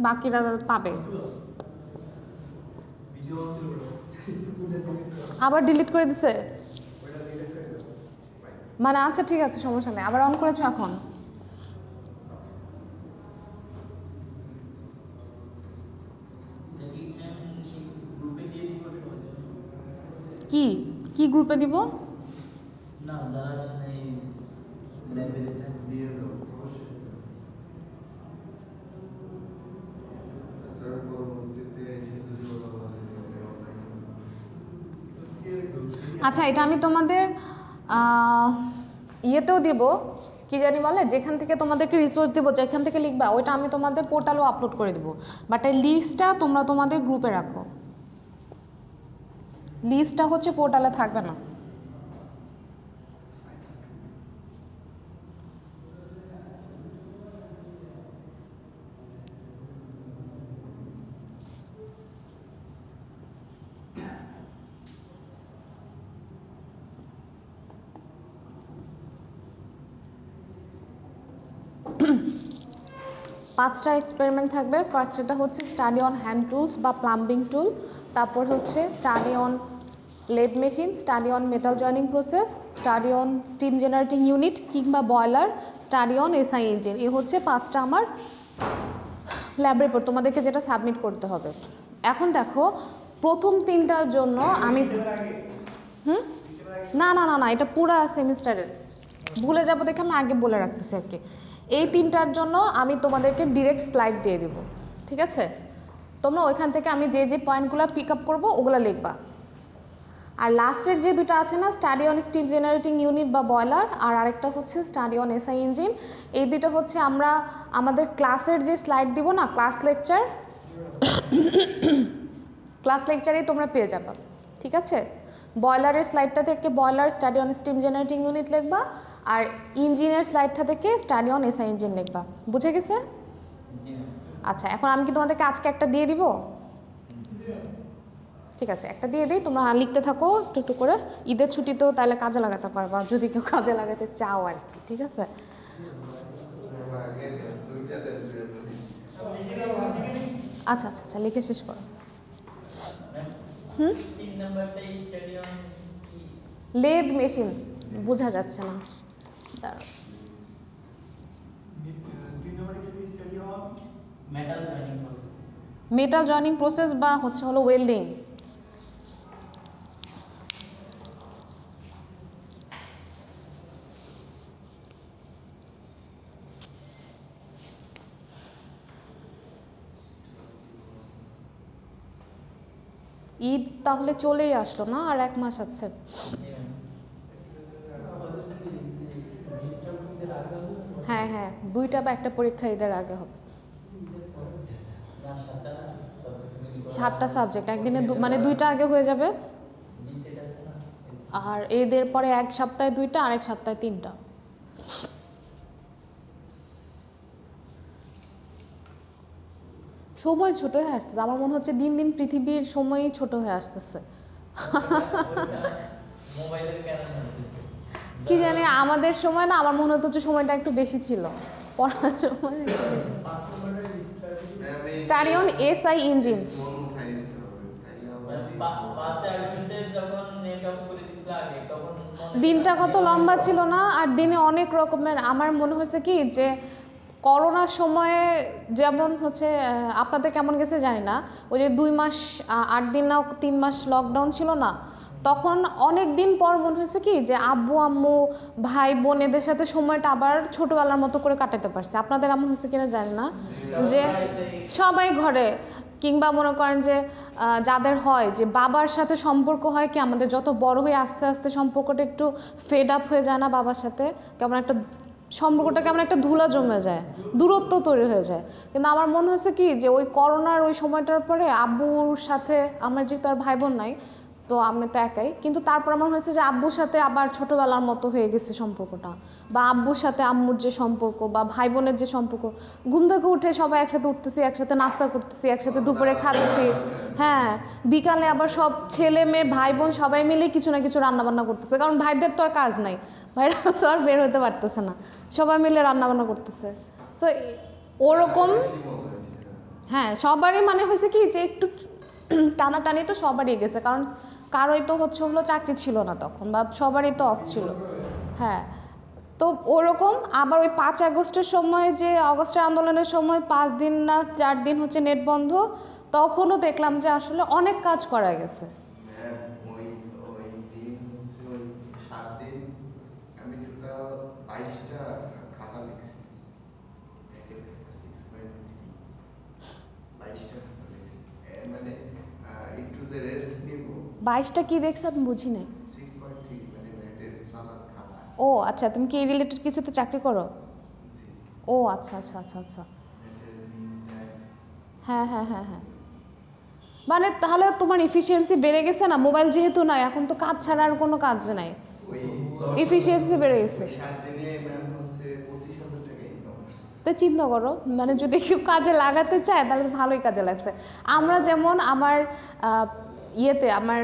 বাকিরা পাবে। আবার ডিলিট করে দিছে মানে? আচ্ছা ঠিক আছে, সমস্যা নেই। আবার অন করেছো এখন? কি কি গ্রুপে দিব? আচ্ছা, এটা আমি তোমাদের ইয়েতেও দিব, কি জানি বলে, যেখান থেকে তোমাদেরকে রিসোর্স দেবো, যেখান থেকে লিখবা, ওইটা আমি তোমাদের পোর্টালও আপলোড করে দেবো। বাট এই লিস্টটা তোমরা তোমাদের গ্রুপে রাখো, লিস্টটা হচ্ছে পোর্টালে থাকবে না। পাঁচটা এক্সপেরিমেন্ট থাকবে। ফার্স্ট এটা হচ্ছে স্টাডি অন হ্যান্ড টুলস বা প্লাম্বিং টুল, তারপর হচ্ছে study on lathe machine, study on metal joining process, study on steam generating unit কিংবা boiler, study on SI engine. এই হচ্ছে পাঁচটা আমার ল্যাব রিপোর্ট, তোমাদেরকে যেটা সাবমিট করতে হবে। এখন দেখো, প্রথম তিনটার জন্য আমি না না না না এটা পুরা সেমিস্টারের, ভুলে যাবো দেখে আমি আগে বলে রাখতেছি আর কি। এই তিনটার জন্য আমি তোমাদেরকে ডিরেক্ট স্লাইড দিয়ে দিব, ঠিক আছে? তোমরা ওইখান থেকে আমি যে যে পয়েন্টগুলো পিক আপ করবো ওগুলো লিখবা। আর লাস্টের যে দুটো আছে না, study on steam generating unit বা বয়লার, আর আরেকটা হচ্ছে স্টাডি অন এসআই ইঞ্জিন, এই দুটো হচ্ছে আমরা আমাদের ক্লাসের যে স্লাইড দিব না, ক্লাস লেকচার, ক্লাস লেকচারেই তোমরা পেয়ে যাবা, ঠিক আছে? বয়লারের স্লাইডটা থেকে boiler study on steam generating unit লিখবা, আর ইঞ্জিনের স্লাইডটা থেকে স্টাডি অন এসআই ইঞ্জিন লিখবা। বুঝে গেছে? আচ্ছা, এখন আমি কি তোমাদেরকে আজকে একটা দিয়ে দিব? ঠিক আছে, একটা দিয়ে দিই, তোমরা লিখতে থাকো একটু একটু করে। ঈদের ছুটিতেও তাহলে কাজে লাগাতে পারবা যদি কেউ কাজে লাগাতে চাও আর কি, ঠিক আছে? আচ্ছা আচ্ছা আচ্ছা, লিখে শেষ করো। লেদ মেশিন বোঝা যাচ্ছে না, দাঁড়াও। মেটাল জয়নিং প্রসেস বা হচ্ছে হলো ওয়েল্ডিং। ঈদ তাহলে চলেই আসলো না, আর এক মাস আছে। হ্যাঁ হ্যাঁ, দুইটা বা একটা পরীক্ষা ঈদের আগে হবে। 7টা সাবজেক্ট একদিনে, মানে দুইটা আগে হয়ে যাবে, আর এদের পরে এক সপ্তাহে দুইটা, আরেক সপ্তাহে 3টা। সময় ছোট হয়ে আসতেছে, আমার মনে হচ্ছে দিন দিন পৃথিবীর সময়ই ছোট হয়ে আসতেছে। কি জানি, আমাদের সময় না, আমার মনে হচ্ছে সময়টা একটু বেশি ছিল পড়ার সময়। স্টাডি অন এসআই ইঞ্জিন, দিনটা কত লম্বা ছিল না, আর দিনে অনেক রকমের। আমার মনে হয়েছে কি যে করোনার সময়ে যেমন হচ্ছে, আপনাদের কেমন গেছে জানি না, ওই যে 2 মাস 8 দিন না 3 মাস লকডাউন ছিল না, তখন অনেক দিন পর মনে হয়েছে কি যে আব্বু আম্মু ভাই বোন এদের সাথে সময়টা আবার ছোটোবেলার মতো করে কাটাতে পারছে। আপনাদের এমন হয়েছে কিনা জানি না, যে সবাই ঘরে, কিংবা মনে করেন যে যাদের হয় যে বাবার সাথে সম্পর্ক হয় কি, আমাদের যত বড় হয়ে আস্তে আস্তে সম্পর্কটা একটু ফেড আপ হয়ে যায় না, বাবার সাথে কেমন একটা সম্পর্কটা কেমন একটা ধুলা জমে যায়, দূরত্ব তৈরি হয়ে যায়। কিন্তু আমার মনে হচ্ছে কি যে ওই করোনার ওই সময়টার পরে আব্বুর সাথে, আমার যেহেতু আর ভাই বোন নাই তো আমি তো একাই, কিন্তু তারপর আমার হয়েছে যে আব্বুর সাথে আবার ছোটোবেলার মতো হয়ে গেছে সম্পর্কটা, বা আব্বুর সাথে আম্মুর যে সম্পর্ক বা ভাই বোনের যে সম্পর্ক, ঘুম থেকে উঠে সবাই একসাথে উঠতেছি, একসাথে নাস্তা করতেছি, একসাথে দুপুরে খাচ্ছি, হ্যাঁ বিকালে আবার সব ছেলে মেয়ে ভাই বোন সবাই মিলে কিছু না কিছু রান্নাবান্না করতেছে, কারণ ভাইদের তো আর কাজ নাই, ভাইরা তো আর বের হতে পারতেছে না, সবাই মিলে রান্নাবান্না করতেছে। তো ওরকম, হ্যাঁ সবারই মানে হয়েছে কি যে একটু টানাটানি তো সবারই গেছে, কারণ কারোই তো হলো চাকরি ছিল না তখন, বা সবারই তো অফ ছিল। হ্যাঁ, তো ওরকম আবার ওই 5 আগস্টের সময়, যে আগস্টের আন্দোলনের সময় 5 দিন না 4 দিন হচ্ছে নেট বন্ধ, তখনও দেখলাম যে আসলে অনেক কাজ করা গেছে। মানে একটু যে রেস্ট নিব। 22টা কি দেখছো আমি বুঝি নাই। 6.3 মানে ম্যাটের সালাদ খাতা। ও আচ্ছা, তুমি কি রিলেটেড কিছুতে চাকরি করো? জি। ও আচ্ছা আচ্ছা আচ্ছা আচ্ছা। ম্যাটের মিন ট্যাক্স। হ্যাঁ হ্যাঁ হ্যাঁ হ্যাঁ, মানে তাহলে তোমার এফিসিয়েন্সি বেড়ে গেছে না, মোবাইল যেহেতু নাই এখন তো কাজ ছাড়া আর কোনো কাজ নাই, ওই এফিসিয়েন্সি বেড়ে গেছে। 7 দিনে ম্যাম হচ্ছে 25,000 টাকা ইনকাম করছে। তো চিন্তা করো, মানে যদি কেউ কাজে লাগাতে চায় তাহলে তো ভালোই কাজে লাগছে। আমরা যেমন আমার ইয়েতে আমার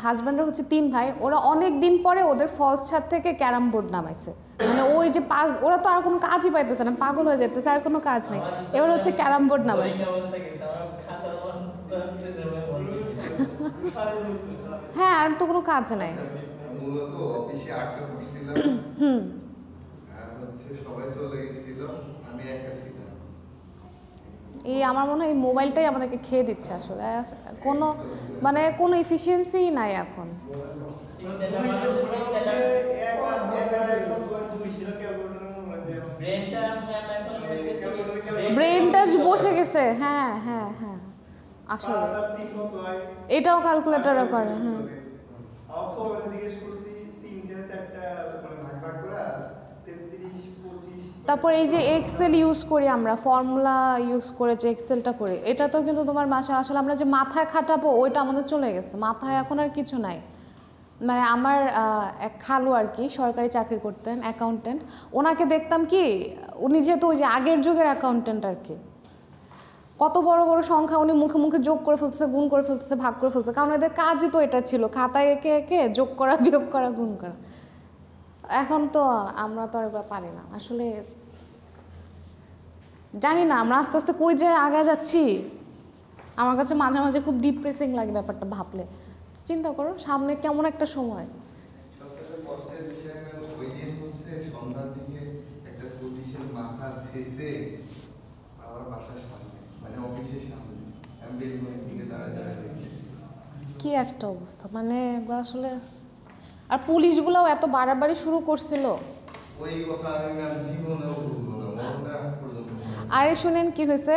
হাজব্যান্ডের হচ্ছে 3 ভাই, ওরা অনেক দিন পরে ওদের ফলস ছাদ থেকে ক্যারাম বোর্ড নামাইছে। মানে ওই যে ওরা তো আর কোনো কাজই পাইতেছে না, পাগল হয়ে যেতেছে, আর কোনো কাজ নেই, এবার হচ্ছে ক্যারাম বোর্ড নামাইছে। হ্যাঁ, আর তো কোনো কাজ নাই। মূলত অফিসে আটকা পড়ছিলাম। আর হচ্ছে সবাই চলে গেছিল, আমি একা ছিলাম। এই আমার মনে হয় এই মোবাইলটাই আমাদেরকে খেয়ে দিচ্ছে আসলে, কোনো মানে কোনো এফিসিয়েন্সিই নাই এখন। ব্রেনটা বসে গেছে। হ্যাঁ হ্যাঁ হ্যাঁ, আসলে এটাও ক্যালকুলেটরে করে। হ্যাঁ, তারপর এই যে এক্সেল ইউজ করি আমরা, ফর্মুলা ইউজ করে যে এক্সেলটা করি, এটা তো কিন্তু তোমার মাসে আসলে আমরা যে মাথায় খাটাবো ওইটা আমাদের চলে গেছে, মাথায় এখন আর কিছু নাই। মানে আমার এক খালু আর কি সরকারি চাকরি করতেন, অ্যাকাউন্টেন্ট, ওনাকে দেখতাম কি উনি যেহেতু ওই যে আগের যুগের অ্যাকাউন্টেন্ট আর কি, কত বড় বড় সংখ্যা উনি মুখে মুখে যোগ করে ফেলতেছে, গুণ করে ফেলতেছে, ভাগ করে ফেলতেছে, কারণ এদের কাজই তো এটা ছিল, খাতায় একে একে যোগ করা, বিয়োগ করা, গুণ করা। এখন তো আমরা তো আর এগুলো পারি না আসলে, জানি না আমরা আস্তে আস্তে কই যে আগে যাচ্ছি। আমার কাছে মাঝে মাঝে খুব ডিপ্রেসিং লাগে ব্যাপারটা ভাবলে। চিন্তা করো সামনে কেমন একটা সময়। সবচেয়ে কষ্টের বিষয় হলো ওই দিন হচ্ছে সন্ধ্যার দিকে একটা পুলিশের মাথা শেষে আমার বাসার সামনে, মানে অফিসের সামনে, আমি বেলকনির দিকে দাঁড়ায় দাঁড়ায় দেখেছি। কি একটা অবস্থা, মানে আসলে, আর পুলিশগুলোও এত বাড়াবাড়ি শুরু করছিল। ওই কথা আমি ম্যাম জীবনেও ভুলবো না, মনে রাখ পর্যন্ত। আরে শুনেন কি হয়েছে,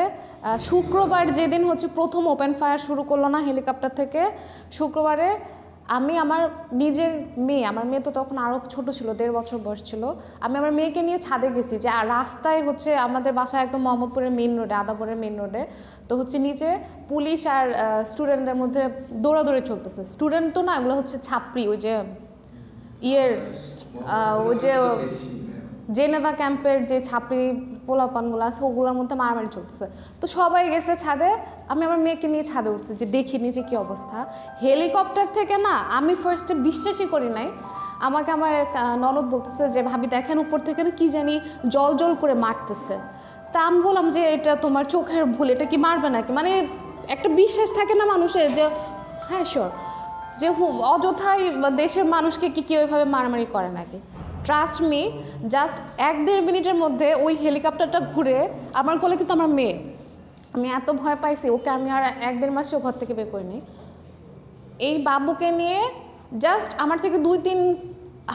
শুক্রবার যেদিন হচ্ছে প্রথম ওপেন ফায়ার শুরু করলো না হেলিকপ্টার থেকে, শুক্রবারে আমি আমার নিজের মেয়ে, আমার মেয়ে তো তখন আরও ছোট ছিল, 1.5 বছর বয়স ছিল, আমি আমার মেয়েকে নিয়ে ছাদে গেছি, যে রাস্তায় হচ্ছে আমাদের বাসা একদম মোহাম্মদপুরের মেইন রোডে, আদাপুরের মেইন রোডে, তো হচ্ছে নিচে পুলিশ আর স্টুডেন্টদের মধ্যে দৌড়াদৌড়ি চলতেছে। স্টুডেন্ট তো না, এগুলো হচ্ছে ছাপরি, ওই যে ওই যে জেনেভা ক্যাম্পের যে ছাপড়ি পোলাপানগুলো আছে ওগুলোর মধ্যে মারামারি চলতেছে। তো সবাই গেছে ছাদে, আমি আমার মেয়েকে নিয়ে ছাদে উঠছি যে দেখি নিচে কী অবস্থা। হেলিকপ্টার থেকে না, আমি ফার্স্টে বিশ্বাসই করি নাই, আমাকে আমার ননদ বলতেছে যে ভাবি দেখেন উপর থেকে না কি জানি জল জল করে মারতেছে। তা আমি বললাম যে এটা তোমার চোখের ভুল, এটা কি মারবে নাকি, মানে একটা বিশ্বাস থাকে না মানুষের যে হ্যাঁ শিওর, যে অযথাই দেশের মানুষকে কি কেউ এভাবে মারামারি করে নাকি। ট্রাস্ট মি, জাস্ট 1-1.5 মিনিটের মধ্যে ওই হেলিকপ্টারটা ঘুরে আমার কোলে কিন্তু আমার মেয়ে, আমি এত ভয় পাইছি ওকে, আমি আর 1-1.5 মাসেও ঘর থেকে বের করিনি। এই বাবুকে নিয়ে জাস্ট আমার থেকে 2-3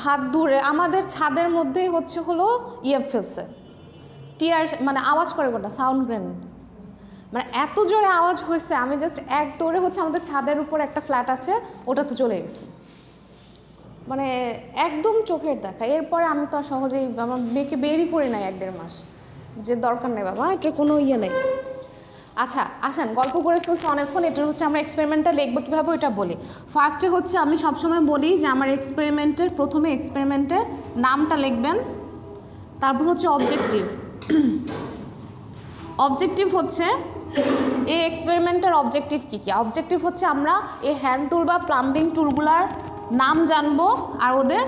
হাত দূরে আমাদের ছাদের মধ্যেই হলো ফেলছে, টিয়ার মানে আওয়াজ করে কোনটা সাউন্ড গ্রেনেড, মানে এত জোরে আওয়াজ হয়েছে, আমি জাস্ট এক দৌড়ে আমাদের ছাদের উপর একটা ফ্ল্যাট আছে ওটাতে চলে গেছি, মানে একদম চোখের দেখা। এরপরে আমি তো আর সহজেই আমার মেয়েকে বেরই করি নাই 1-1.5 মাস, যে দরকার নেই বাবা, এটার কোনো নেই। আচ্ছা আসেন, গল্প করে ফেলছে অনেকক্ষণ, এটার আমরা এক্সপেরিমেন্টটা লিখবো কীভাবে ওইটা বলি। ফার্স্টে আমি সবসময় বলি যে আমার প্রথমে এক্সপেরিমেন্টের নামটা লিখবেন, তারপর অবজেক্টিভ। অবজেক্টিভ এই এক্সপেরিমেন্টের অবজেক্টিভ কী কী। অবজেক্টিভ আমরা এই হ্যান্ড টুল বা প্লাম্বিং টুলগুলার নাম জানবো আর ওদের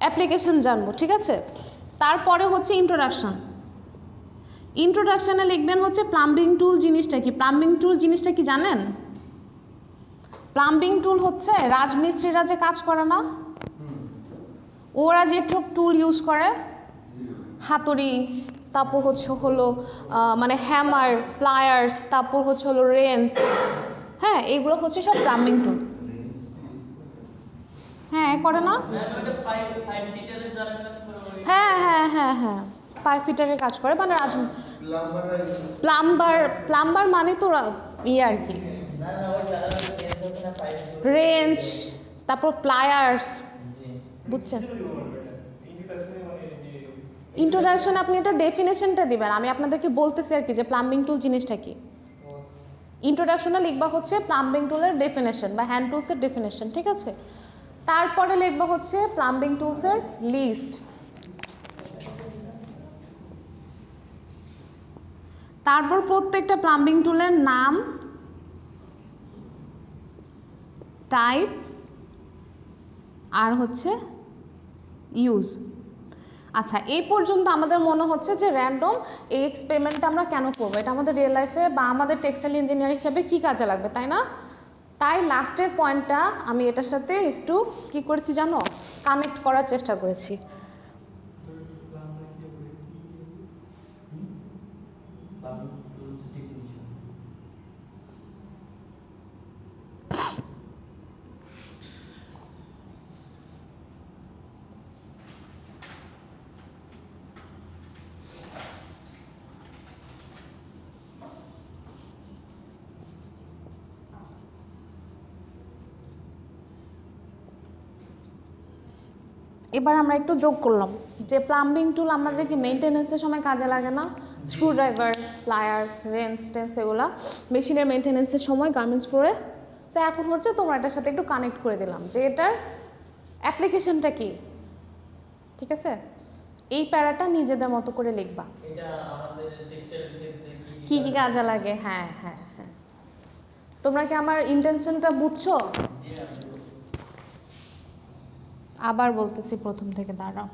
অ্যাপ্লিকেশন জানবো, ঠিক আছে। তারপরে ইন্ট্রোডাকশন। ইন্ট্রোডাকশনে লিখবেন হচ্ছে প্লাম্বিং টুল জিনিসটা কি। প্লাম্বিং টুল জিনিসটা কি জানেন? প্লাম্বিং টুল হচ্ছে রাজমিস্ত্রিরা যে কাজ করে না, ওরা যেসব টুল ইউজ করে, হাতুড়ি, তারপর হলো মানে হ্যামার, প্লায়ার্স, তারপর হলো রেঞ্চ, হ্যাঁ এগুলো হচ্ছে সব প্লাম্বিং টুল। হ্যাঁ করে না? হ্যাঁ হ্যাঁ হ্যাঁ হ্যাঁ 5 ফিটারের কাজ করে, মানে প্লাম্বার মানে তো ইয়ে আর কি, রেঞ্জ, তারপর প্লায়ার্স, বুঝছেন? ইন্ট্রোডাকশন আপনি এটা ডেফিনেশনটা দিবেন, আমি আপনাদেরকে বলতেছি আর কি যে প্লাম্বিং টুল জিনিসটা কি। ইন্ট্রোডাকশনে লিখবা হচ্ছে প্লাম্বিং টুলের ডেফিনেশন বা হ্যান্ড টুলসের ডেফিনেশন, ঠিক আছে? তারপরে লিখবা হচ্ছে প্লাম্বিং টুলসের লিস্ট, তারপর প্রত্যেকটা প্লাম্বিং টুলের নাম, টাইপ, আর হচ্ছে ইউজ। আচ্ছা এই পর্যন্ত আমাদের মনে হচ্ছে যে র্যান্ডম। এই এক্সপেরিমেন্টটা আমরা কেন করবো, এটা আমাদের রিয়েল লাইফে বা আমাদের টেক্সটাইল ইঞ্জিনিয়ার হিসাবে কী কাজে লাগবে, তাই না? তাই লাস্টের পয়েন্টটা আমি এটার সাথে একটু কি করেছি জানো, কানেক্ট করার চেষ্টা করেছি। এবার আমরা একটু যোগ করলাম যে প্লাম্বিং টুল আমাদের কি মেনটেন্যান্সের সময় কাজে লাগে না? স্ক্রুড্রাইভার, প্লায়ার, রেঞ্চ টেন্স এগুলো মেশিনের মেনটেন্যান্সের সময় গার্মেন্টস ফ্লোরে। তো এখন হচ্ছে তোমরা এটার সাথে একটু কানেক্ট করে দিলাম যে এটার অ্যাপ্লিকেশনটা কি, ঠিক আছে? এই প্যারাটা নিজেদের মতো করে লিখবা, কি কি কাজে লাগে। হ্যাঁ হ্যাঁ হ্যাঁ, তোমরা কি আমার ইন্টেনশনটা বুঝছো? আবার বলতেছি প্রথম থেকে, দাঁড়াও।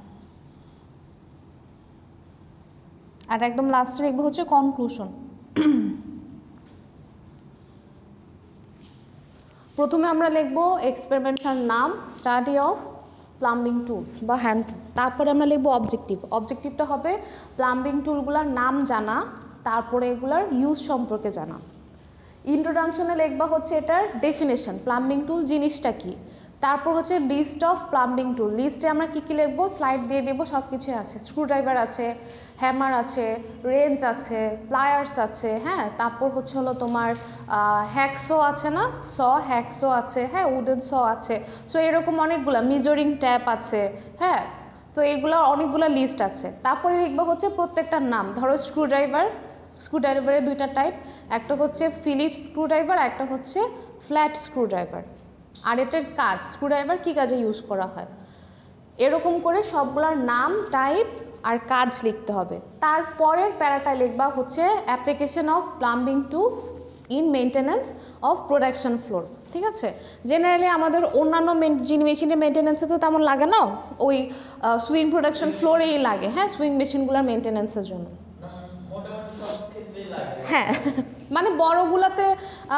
আর একদম লাস্টে লিখবো হচ্ছে কনক্লুশন। প্রথমে আমরা লিখবো এক্সপেরিমেন্টাল নাম, স্টাডি অফ প্লাম্বিং টুলস বা হ্যান্ড টুল। তারপরে আমরা লিখবো অবজেক্টিভ। অবজেক্টিভটা হবে প্লাম্বিং টুলগুলোর নাম জানা, তারপরে এগুলার ইউজ সম্পর্কে জানা। ইন্ট্রোডাকশনে লিখবা হচ্ছে এটার ডেফিনেশন, প্লাম্বিং টুল জিনিসটা কি। তারপর হচ্ছে লিস্ট অফ প্লাম্বিং টুল। লিস্টে আমরা কী কী লিখবো, স্লাইড দিয়ে দেবো, সব কিছুই আছে। স্ক্রুড্রাইভার আছে, হ্যামার আছে, রেঞ্চ আছে, প্লায়ার্স আছে, হ্যাঁ। তারপর হলো তোমার হ্যাকসো আছে না, হ্যাকসো আছে, হ্যাঁ, উডেন আছে। সো এরকম অনেকগুলো, মেজারিং ট্যাপ আছে, হ্যাঁ। তো এগুলো অনেকগুলো লিস্ট আছে। তারপরে লিখবো হচ্ছে প্রত্যেকটার নাম। ধরো স্ক্রুড্রাইভারের দুইটা টাইপ, একটা হচ্ছে ফিলিপস স্ক্রুড্রাইভার, একটা হচ্ছে ফ্ল্যাট স্ক্রুড্রাইভার। আর এটার কাজ, স্ক্রুড্রাইভার কী কাজে ইউজ করা হয়, এরকম করে সবগুলোর নাম, টাইপ আর কাজ লিখতে হবে। তারপরের প্যারাটায় লিখবা হচ্ছে application of plumbing tools in maintenance of production floor, ঠিক আছে? জেনারেলি আমাদের অন্যান্য মেশিনের মেনটেন্যান্সে তো তেমন লাগে না, ওই সুইং প্রোডাকশন ফ্লোরেই লাগে, হ্যাঁ, সুইং মেশিনগুলোর মেনটেন্যান্সের জন্য। হ্যাঁ মানে বড়গুলোতে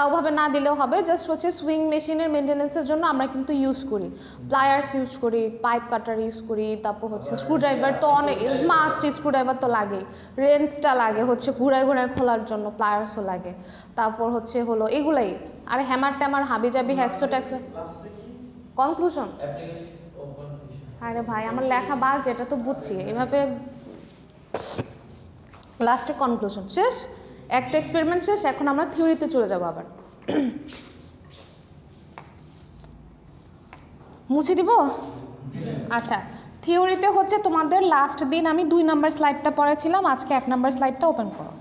ওভাবে না দিলেও হবে, জাস্ট হচ্ছে সুইং মেশিনের মেনটেন্যান্সের জন্য আমরা কিন্তু ইউজ করি, প্লায়ার্স ইউজ করি, পাইপ কাটার ইউজ করি, তারপর হচ্ছে স্ক্রুড্রাইভার তো অনেক মাস্ট, স্ক্রুড্রাইভার তো লাগেই, রেঞ্চটা লাগে হচ্ছে ঘুরায় ঘুরায় খোলার জন্য, প্লায়ার্সও লাগে, তারপর হলো এগুলাই। আর হ্যামার ট্যামার, হাবি জাবি, হ্যাকসো ট্যাক্সো। কনক্লুশন, আরে ভাই আমার লেখা বাজ, এটা তো বুঝছি, এভাবে লাস্টে কনক্লুশন শেষ, একটা এক্সপেরিমেন্ট শেষ। এখন আমরা থিওরিতে চলে যাব আবার। মুছে দিব? আচ্ছা, থিওরিতে হচ্ছে তোমাদের লাস্ট দিন আমি 2 নাম্বার স্লাইডটা পড়েছিলাম, আজকে 1 নাম্বার স্লাইডটা ওপেন করো।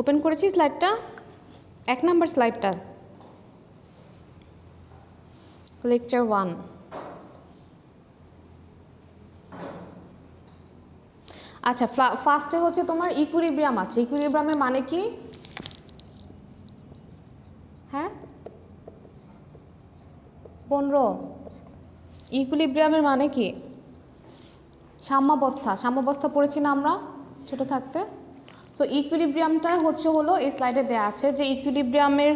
ওপেন করেছি স্লাইডটা, 1 নাম্বার স্লাইডটা, লেকচার 1। আচ্ছা, ফার্স্টে হচ্ছে তোমার ইকুইলিব্রিয়াম আছে। ইকুইলিব্রিয়ামের মানে কি? হ্যাঁ 15। ইকুইলিব্রিয়ামের মানে কি? সাম্যাবস্থা। সাম্যাবস্থা পড়েছি না আমরা ছোট থাকতে? সো ইকুইলিব্রিয়ামটা হলো এই স্লাইডে দেওয়া আছে যে ইকুইলিব্রিয়ামের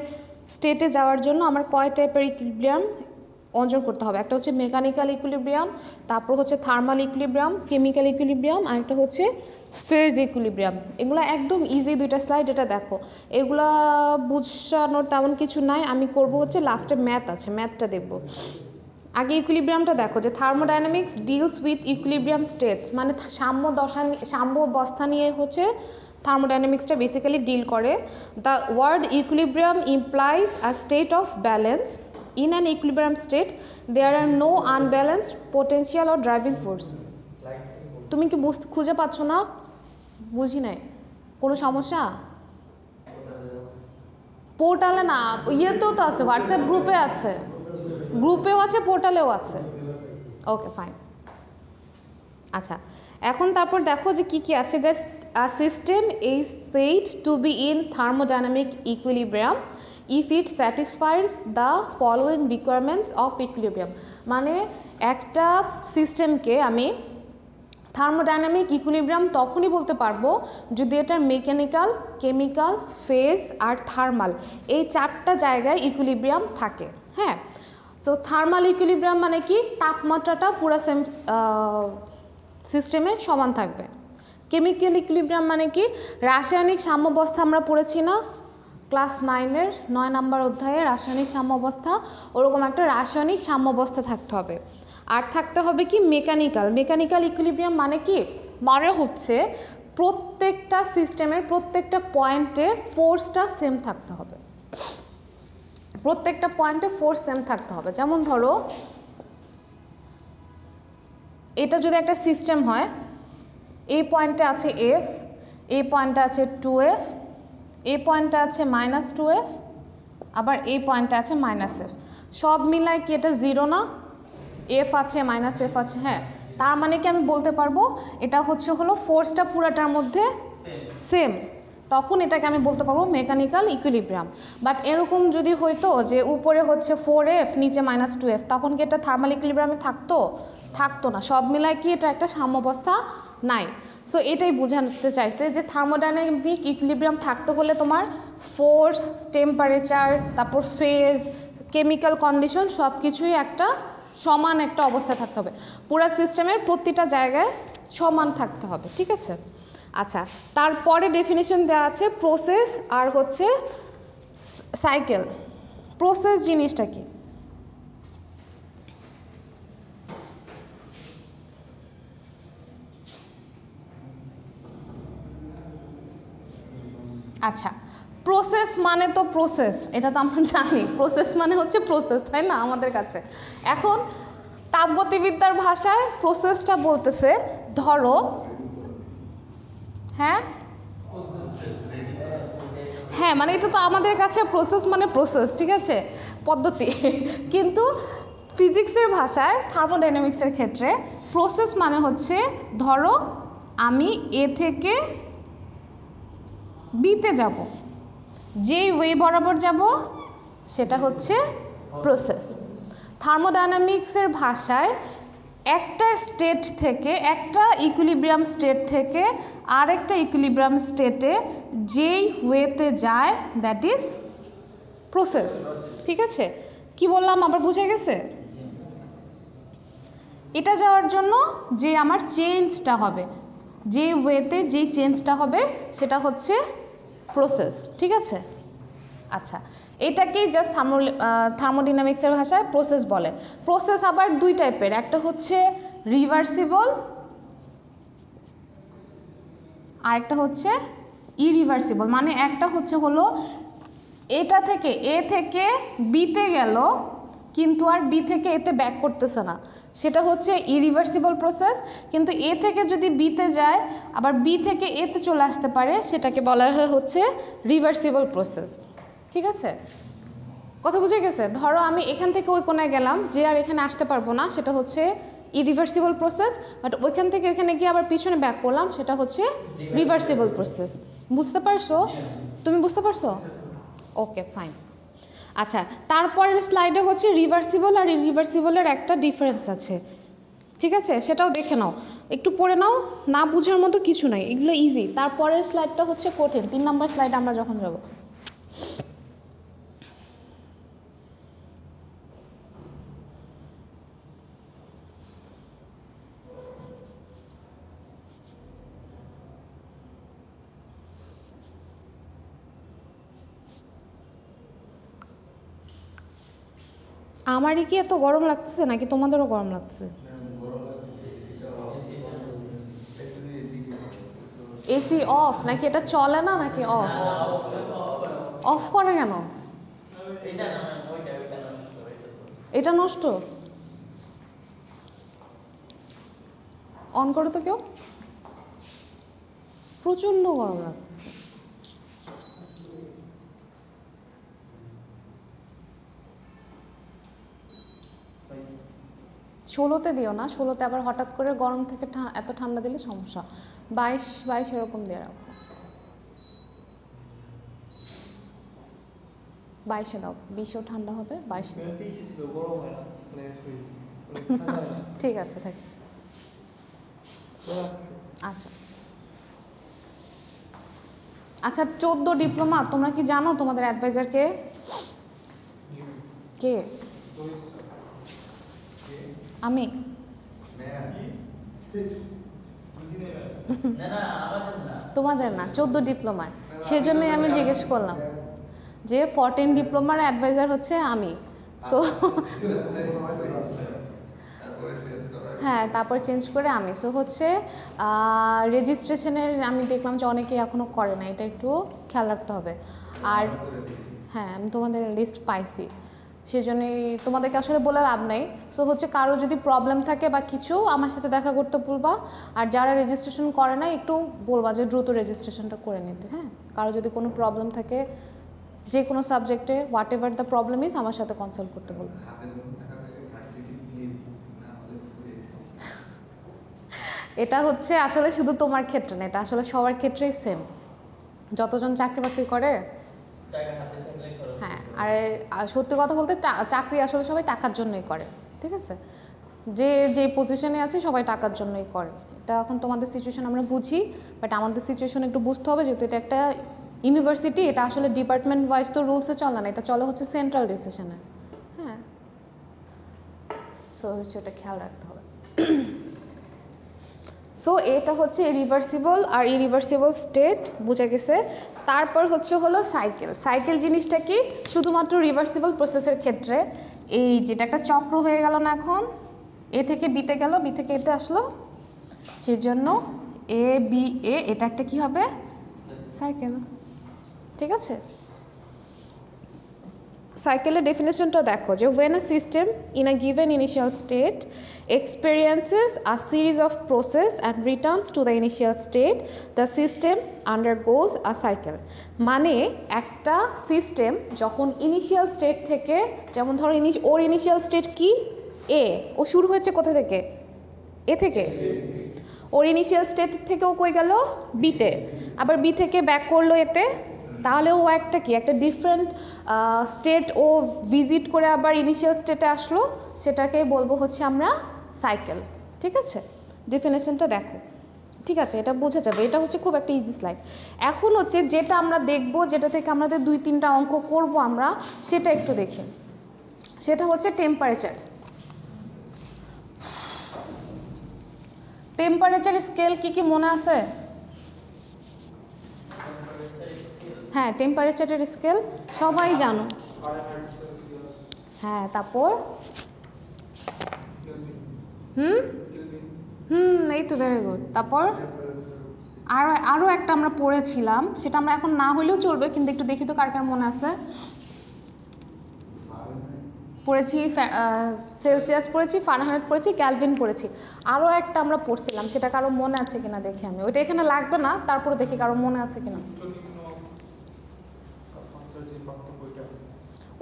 স্টেটে যাওয়ার জন্য আমার কয় টাইপের ইকুইলিব্রিয়াম অর্জন করতে হবে। একটা হচ্ছে মেকানিক্যাল ইকুইলিব্রিয়াম, তারপর হচ্ছে থার্মাল ইকুইলিব্রিয়াম, কেমিক্যাল ইকুইলিব্রিয়াম, আর একটা হচ্ছে ফেজ ইকুইলিব্রিয়াম। এগুলো একদম ইজি দুইটা স্লাইড, এটা দেখো। এগুলা বুঝানোর তেমন কিছু নাই, আমি করব হচ্ছে লাস্টে ম্যাথ আছে, ম্যাথটা দেখব। আগে ইকুইলিব্রিয়ামটা দেখো যে thermodynamics deals with equilibrium states, মানে সাম্যাবস্থা নিয়ে হচ্ছে থার্মোডাইনামিক্সটা বেসিক্যালি ডিল করে। The word equilibrium implies a state of balance. In an equilibrium state, there are no unbalanced potential or driving force. তুমি কি খুঁজে পাচ্ছ না? বুঝি নাই, কোনো সমস্যা? পোর্টালে না, ইয়েতেও তো আছে, হোয়াটসঅ্যাপ গ্রুপে আছে, গ্রুপেও আছে, পোর্টালেও আছে। Okay fine. আচ্ছা, এখন তারপর দেখো যে কি কি আছে। Just a system is said to be in thermodynamic equilibrium if it satisfies the following requirements of equilibrium। মানে একটা সিস্টেমকে আমি থার্মোডাইনামিক ইকুইলিব্রিয়াম তখনই বলতে পারবো যদি এটার মেকানিক্যাল, কেমিক্যাল, ফেজ আর থার্মাল এই 4টা জায়গায় ইকুইলিব্রিয়াম থাকে। হ্যাঁ, সো থার্মাল ইকুইলিব্রিয়াম মানে কি? তাপমাত্রাটা পুরো সেম সিস্টেমে সমান থাকবে। কেমিক্যাল ইকুইলিব্রিয়াম মানে কি? রাসায়নিক সাম্যাবস্থা আমরা পড়েছি না ক্লাস 9-এর 9 নাম্বার অধ্যায়ে, রাসায়নিক সাম্যাবস্থা। ওরকম একটা রাসায়নিক সাম্যাবস্থা থাকতে হবে। আর থাকতে হবে কি? মেকানিক্যাল। মেকানিক্যাল ইকুইলিব্রিয়াম মানে কি? মানে হচ্ছে প্রত্যেকটা সিস্টেমের প্রত্যেকটা পয়েন্টে ফোর্সটা সেম থাকতে হবে। প্রত্যেকটা পয়েন্টে ফোর্স সেম থাকতে হবে। যেমন ধরো এটা যদি একটা সিস্টেম হয়, এই পয়েন্টে আছে F, এই পয়েন্টে আছে 2F, এই পয়েন্টে আছে -2F, আবার এই পয়েন্টে আছে -F। সব মিলায় কি এটা 0 না? F আছে, -F আছে। হ্যাঁ, তার মানে কি আমি বলতে পারবো এটা হলো ফোর্সটা পুরাটার মধ্যে সেম। তখন এটাকে আমি বলতে পারবো মেকানিক্যাল ইকুইলিব্রিয়াম। বাট এরকম যদি হইতো যে উপরে হচ্ছে 4F, নিচে -2F, তখন কি এটা থার্মাল ইকুইলিব্রিয়ামে থাকতো না। সব মিলায় কি এটা একটা সাম্যাবস্থা নাই। সো এটাই বোঝাতে চাইছে যে থার্মোডাইনামিক ইকুইলিব্রিয়াম থাকতে হলে তোমার ফোর্স, টেম্পারেচার, তারপর ফেজ, কেমিক্যাল কন্ডিশন সব কিছুই একটা সমান একটা অবস্থায় থাকতে হবে। পুরো সিস্টেমের প্রতিটা জায়গায় সমান থাকতে হবে। ঠিক আছে? আচ্ছা, তারপরে ডেফিনিশন দেওয়া আছে প্রসেস আর হচ্ছে সাইকেল। প্রসেস জিনিসটা কি? আচ্ছা, প্রসেস মানে তো প্রসেস, এটা তো আমরা জানি। প্রসেস মানে হচ্ছে প্রসেস, তাই না আমাদের কাছে? এখন তাপগতিবিদ্যার ভাষায় প্রসেসটা বলতেছে, ধরো হ্যাঁ হ্যাঁ মানে এটা তো আমাদের কাছে প্রসেস মানে প্রসেস, ঠিক আছে, পদ্ধতি। কিন্তু ফিজিক্সের ভাষায়, থার্মোডাইনামিক্সের ক্ষেত্রে প্রসেস মানে হচ্ছে, ধরো আমি এ থেকে বিতে যাব, যেই ওয়ে বরাবর যাব সেটা হচ্ছে প্রসেস। থার্মোডাইনামিক্সের ভাষায় একটা স্টেট থেকে, একটা ইকুইলিব্রিয়াম স্টেট থেকে আরেকটা ইকুইলিব্রিয়াম স্টেটে যেই ওয়েতে যায় দ্যাট ইজ প্রসেস। ঠিক আছে? কি বললাম আবার বুঝে গেছে? এটা যাওয়ার জন্য যে আমার চেঞ্জটা হবে, যে ওয়েতে যে চেঞ্জটা হবে সেটা হচ্ছে প্রসেস। ঠিক আছে? আচ্ছা, এটাকেই জাস্ট থার্মোডাইনামিক্সের ভাষায় প্রসেস বলে। প্রসেস আবার দুই টাইপের, একটা হচ্ছে রিভার্সিবল আর একটা হচ্ছে ইরিভার্সিবল। মানে একটা হলো এটা থেকে এ থেকে বিতে গেল কিন্তু আর বি থেকে এতে ব্যাক করতেছে না, সেটা হচ্ছে ইরিভার্সিবল প্রসেস, কিন্তু এ থেকে যদি বিতে যায় আবার বি থেকে এতে চলে আসতে পারে, সেটাকে বলা হয় হচ্ছে রিভার্সিবল প্রসেস। ঠিক আছে, কথা বুঝে গেছে? ধরো আমি এখান থেকে ওই কোণায় গেলাম, যে আর এখানে আসতে পারবো না, সেটা হচ্ছে ইরিভার্সিবল প্রসেস। বাট ওইখান থেকে ওইখানে গিয়ে আবার পিছনে ব্যাক করলাম, সেটা হচ্ছে রিভার্সিবল প্রসেস। বুঝতে পারছো? তুমি বুঝতে পারছো? ওকে, ফাইন। আচ্ছা, তারপরের স্লাইডে হচ্ছে রিভার্সিবল আর ইরিভার্সিবলের একটা ডিফারেন্স আছে। ঠিক আছে, সেটাও দেখে নাও, একটু পড়ে নাও, না বুঝার মতো কিছু নাই, এগুলো ইজি। তারপরের স্লাইডটা হচ্ছে কঠিন, 3 নম্বর স্লাইড আমরা যখন যাব। আমারই কি এত গরম লাগতেছে নাকি তোমাদেরও গরম লাগতেছে? এসি অফ নাকি? এটা চলে না নাকি অফ? অফ করে কেন? এটা নষ্ট। অন করো তো কেউ, প্রচন্ড গরম লাগছে। ষোলোতে দিও না, ষোলোতে আবার হঠাৎ করে গরম থেকে এত ঠান্ডা দিলে সমস্যা। 22 এরকম দিয়ে রাখো, 22-এ দাও, 20-এও ঠান্ডা হবে, 22-এ দাও। আচ্ছা, ঠিক আছে, থাক। আচ্ছা আচ্ছা, 14 ডিপ্লোমা, তোমরা কি জানো তোমাদের অ্যাডভাইজার কে? কে? আমি। তোমাদের না, 14 ডিপ্লোমার, সেজন্যই আমি জিজ্ঞেস করলাম যে 14 ডিপ্লোমার অ্যাডভাইজার হচ্ছে আমি। সো হ্যাঁ, তারপর চেঞ্জ করে আমি। সো হচ্ছে রেজিস্ট্রেশনের আমি দেখলাম যে অনেকেই এখনও করে না, এটা একটু খেয়াল রাখতে হবে। আর হ্যাঁ, আমি তোমাদের লিস্ট পাইছি, সেজন্যই তোমাদেরকে আসলে বলে লাভ নেই। সো হচ্ছে কারো যদি প্রবলেম থাকে বা কিছু, আমার সাথে দেখা করতে বলবা। আর যারা রেজিস্ট্রেশন করে না, একটু বলবা যে দ্রুত রেজিস্ট্রেশনটা করে নিতে। হ্যাঁ, কারো যদি কোনো প্রবলেম থাকে যে কোনো সাবজেক্টে, what ever the problem is, আমার সাথে কনসাল্ট করতে বলবো। এটা হচ্ছে আসলে শুধু তোমার ক্ষেত্রে না, এটা আসলে সবার ক্ষেত্রেই সেম। যতজন চাকরি বাকরি করে, হ্যাঁ, আর সত্যি কথা বলতে চাকরি আসলে সবাই টাকার জন্যই করে। ঠিক আছে, যে পজিশনে আছে সবাই টাকার জন্যই করে। এটা এখন তোমাদের সিচুয়েশন আমরা বুঝি, বাট আমাদের সিচুয়েশন একটু বুঝতে হবে, যেহেতু এটা একটা ইউনিভার্সিটি, এটা আসলে ডিপার্টমেন্ট ওয়াইজ তো রুলসে চলে না, এটা চলে হচ্ছে সেন্ট্রাল ডিসিশনে। হ্যাঁ, সো হচ্ছে ওটা খেয়াল রাখতে হবে। সো এটা হচ্ছে রিভার্সিবল আর ইরিভার্সিবল স্টেট, বুঝে গেছে। তারপর হলো সাইকেল। সাইকেল জিনিসটা কি? শুধুমাত্র রিভার্সিবল প্রসেসের ক্ষেত্রে এই যেটা একটা চক্র হয়ে গেল না, এখন এ থেকে বিতে গেল, বি থেকে এতে আসলো, সেজন্য এ বি এ, এটা একটা কি হবে? সাইকেল। ঠিক আছে, সাইকেলের ডেফিনেশনটা দেখো যে when a system in a given initial state experiences a series of process and returns to the initial state, the system undergoes a cycle. মানে একটা সিস্টেম যখন ইনিশিয়াল স্টেট থেকে, যেমন ধরো ওর ইনিশিয়াল স্টেট কি? এ, ও শুরু হয়েছে কোথা থেকে? এ থেকে। ওর ইনিশিয়াল স্টেট থেকে ও কই গেল? বিতে, আবার বি থেকে ব্যাক করলো এতে, তাহলে ও একটা কি, একটা ডিফারেন্ট স্টেট ও ভিজিট করে আবার ইনিশিয়াল স্টেটে আসলো, সেটাকেই বলবো হচ্ছে আমরা সাইকেল। ঠিক আছে, ডেফিনেশনটা দেখো। ঠিক আছে, এটা বোঝা যাবে, এটা হচ্ছে খুব একটা ইজি স্লাইড। এখন হচ্ছে যেটা আমরা দেখব, যেটা থেকে আমাদের 2-3টা অঙ্ক করব আমরা, সেটা একটু দেখি। সেটা হচ্ছে টেম্পারেচার। টেম্পারেচার স্কেল কি কি মনে আছে? হ্যাঁ, টেম্পারেচারের স্কেল সবাই জানো। হ্যাঁ, তারপর এই তো, ভেরি গুড। তারপর আরও একটা আমরা পড়েছিলাম, সেটা আমরা এখন না হলেও চলবে, কিন্তু একটু দেখি তো কার কার মনে আছে। পড়েছি, সেলসিয়াস পড়েছি, ফারেনহাইট পড়েছি, ক্যালভিন পড়েছি। আরও একটা আমরা পড়ছিলাম, সেটা কারো মনে আছে কিনা দেখি আমি। ওইটা এখানে লাগবে না, তারপরে দেখি কারো মনে আছে কিনা।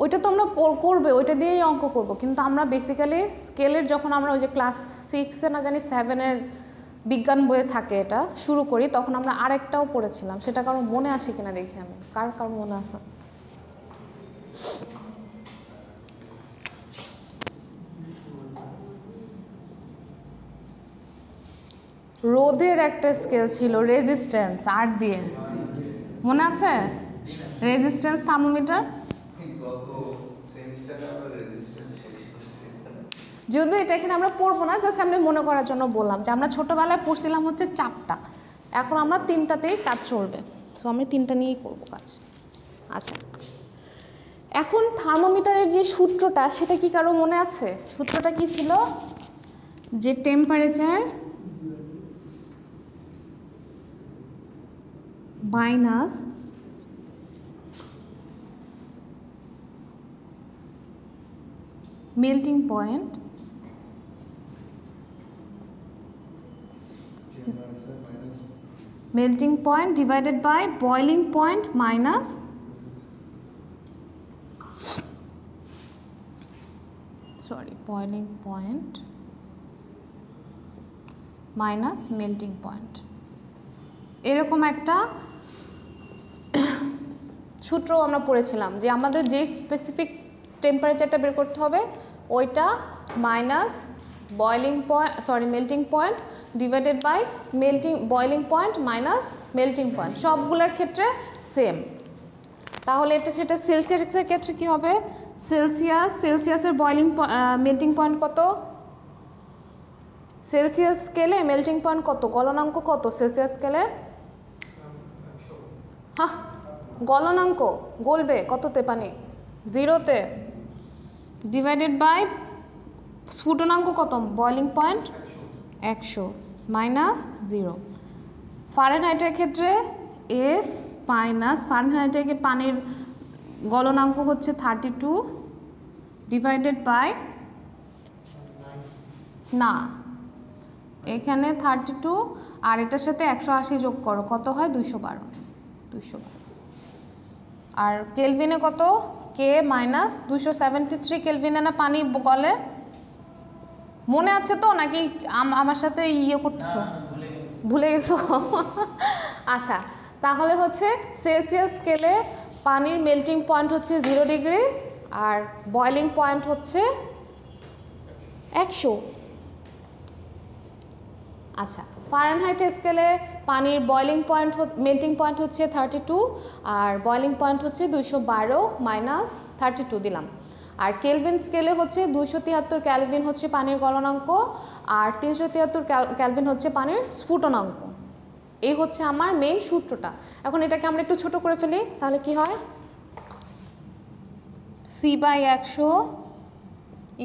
ওইটা তো আমরা করবে, ওইটা দিয়েই অঙ্ক করব, কিন্তু আমরা বেসিক্যালি স্কেলের যখন আমরা ওই যে ক্লাস 6-এ না জানি 7-এর বিজ্ঞান বইয়ে থাকে এটা শুরু করি, তখন আমরা আরেকটাও পড়েছিলাম। সেটা কারো মনে আছে কিনা দেখি আমি, কারো মনে আছে। রোধের একটা স্কেল ছিল, রেজিস্ট্যান্স, আর দিয়ে মনে আছে? Resistance thermometer. যদিও এটা এখানে আমরা পড়বো না, জাস্ট আমি মনে করার জন্য বললাম যে আমরা ছোটোবেলায় পড়ছিলাম হচ্ছে 4টা, এখন আমরা 3টাতেই কাজ চলবে। সো আমি 3টা নিয়েই করবো কাজ। আচ্ছা, এখন থার্মোমিটারের যে সূত্রটা, সেটা কি কারো মনে আছে? সূত্রটা কি ছিল? যে temperature minus melting point divided by boiling point minus boiling point minus melting point। এরকম একটা সূত্র আমরা পড়েছিলাম যে আমাদের যে স্পেসিফিক টেম্পারেচারটা বের করতে হবে, ওইটা minus melting point divided by boiling point minus melting point, সবগুলোর ক্ষেত্রে সেম। তাহলে এটা সেটা সেলসিয়াসের ক্ষেত্রে কী হবে? সেলসিয়াসের মেল্টিং পয়েন্ট কত? সেলসিয়াস স্কেলে মেল্টিং পয়েন্ট কত? গলনাঙ্ক কত সেলসিয়াস স্কেলে? হ্যাঁ, গলনাঙ্ক গলবে কততে? পানি 0-তে। ডিভাইডেড বাই স্ফুটনাঙ্ক কত? Boiling point 100 minus 0। ফারেনহাইটের ক্ষেত্রে এফ মাইনাস ফারেনহাইটের পানির গলনাঙ্ক হচ্ছে 32 ডিভাইডেড বাই, না এখানে 32 আর এটার সাথে 180 যোগ করো, কত হয়? 212। আর কেলভিনে কত? কে মাইনাস 273 কেলভিনে না পানি গলে? মনে আছে তো, নাকি আমার সাথে ইয়ে করতেছো? ভুলে গেছো? আচ্ছা, তাহলে হচ্ছে সেলসিয়াস স্কেলে পানির মেল্টিং পয়েন্ট হচ্ছে 0 ডিগ্রি আর বয়েলিং পয়েন্ট হচ্ছে 100। আচ্ছা, ফারেনহাইট স্কেলে পানির মেল্টিং পয়েন্ট হচ্ছে 32 আর বয়েলিং পয়েন্ট হচ্ছে 212 মাইনাস 32 দিলাম। আর কেলভিন স্কেলে হচ্ছে 273 ক্যালভিন হচ্ছে পানির গলনাঙ্ক আর 373 ক্যালভিন হচ্ছে পানির স্ফুটনাঙ্ক। এই হচ্ছে আমার মেইন সূত্রটা। এখন এটাকে আমরা একটু ছোট করে ফেলি, তাহলে কি হয়? C/100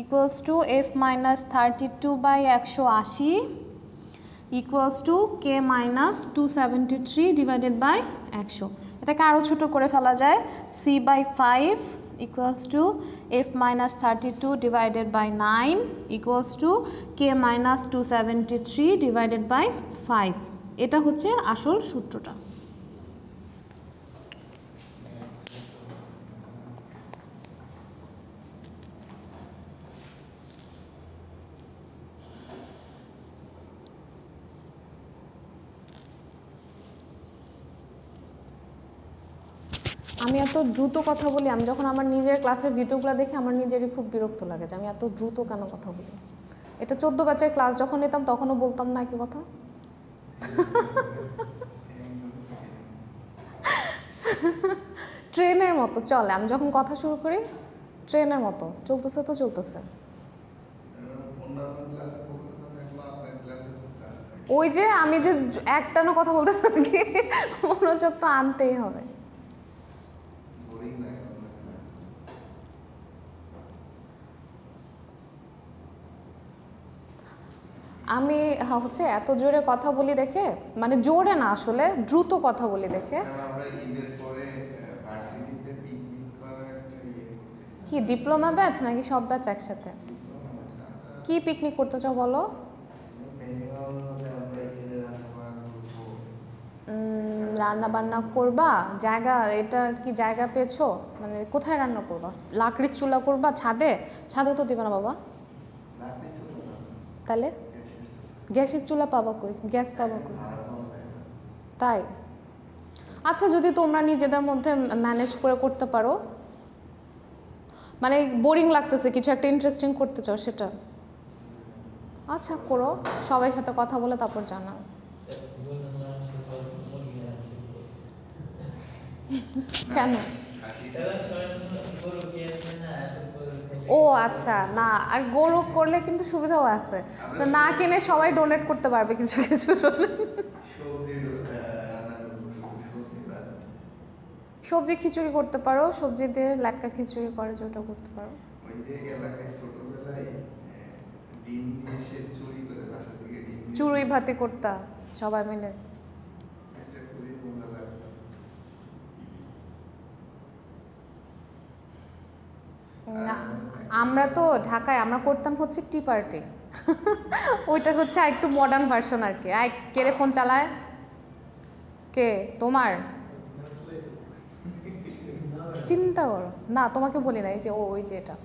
equals to F minus 32/180 equals to K minus 273 divided by 100। এটাকে আরও ছোটো করে ফেলা যায়, C/5 equals to F minus 32 divided by 9 equals to K minus 273 divided by 5। এটা হচ্ছে আসল সূত্রটা। আমি এত দ্রুত কথা বলি, আমি যখন আমার নিজের ক্লাসের ভিডিওগুলো দেখি আমার নিজেরই খুব বিরক্ত লাগে যে আমি এত দ্রুত কেন কথা বলি। এটা 14 ব্যাচের ক্লাস যখন নিতাম তখনও বলতাম না একই কথা। ট্রেনের মতো চলে, আমি যখন কথা শুরু করি ট্রেনের মতো চলতেছে তো চলতেছে। ওই যে আমি যে একটানা কথা বলতে থাকি, মনোযোগ তো আনতেই হবে। আমি হচ্ছে এত জোরে কথা বলি দেখে, মানে জোরে না আসলে দ্রুত কথা বলি দেখে। কি ডিপ্লোমা ব্যাচ নাকি সব ব্যাচ একসাথে? কি পিকনিক করতে চাও বলো? রান্না বান্না করবা? জায়গা, এটার কি জায়গা পেয়েছো? মানে কোথায় রান্না করবা? লাকড়ির চুলা করবা? ছাদে? ছাদে তো দিবে না বাবা। তাহলে গ্যাসের চুলা পাবা কই? গ্যাস পাবা কই? তাই? আচ্ছা, যদি তোমরা নিজেদের মধ্যে ম্যানেজ করে করতে পারো, মানে বোরিং লাগতেছে, কিছু একটা ইন্টারেস্টিং করতে চাও সেটা, আচ্ছা করো, সবার সাথে কথা বলে তারপর জানাও। কেন? ও আচ্ছা, না আর গরু করলে কিন্তু সুবিধাও আছে, তো না কিনে সবাই ডোনেট করতে পারবে কিছু কিছু ডোনেট। সবজি খিচুড়ি করতে পারো, সবজি দিয়ে লাটকা খিচুড়ি করে যে ওটা করতে পারো। ওই যে এলাকায় ছোটবেলায় ডিম দিয়ে সে চুরি করে বাসা থেকে ডিম চুড়ই ভাতি করতা সবাই মিলে, একটা খুবই মজা লাগতো। আমরা তো ঢাকায় আমরা করতাম হচ্ছে টি পার্টি, ওইটা হচ্ছে একটু মডার্ন ভার্সন আর কি। কে রে ফোন চালায়? কে? তোমার? চিন্তা করো না, তোমাকে বলি না, এই যে ওই যে এটা।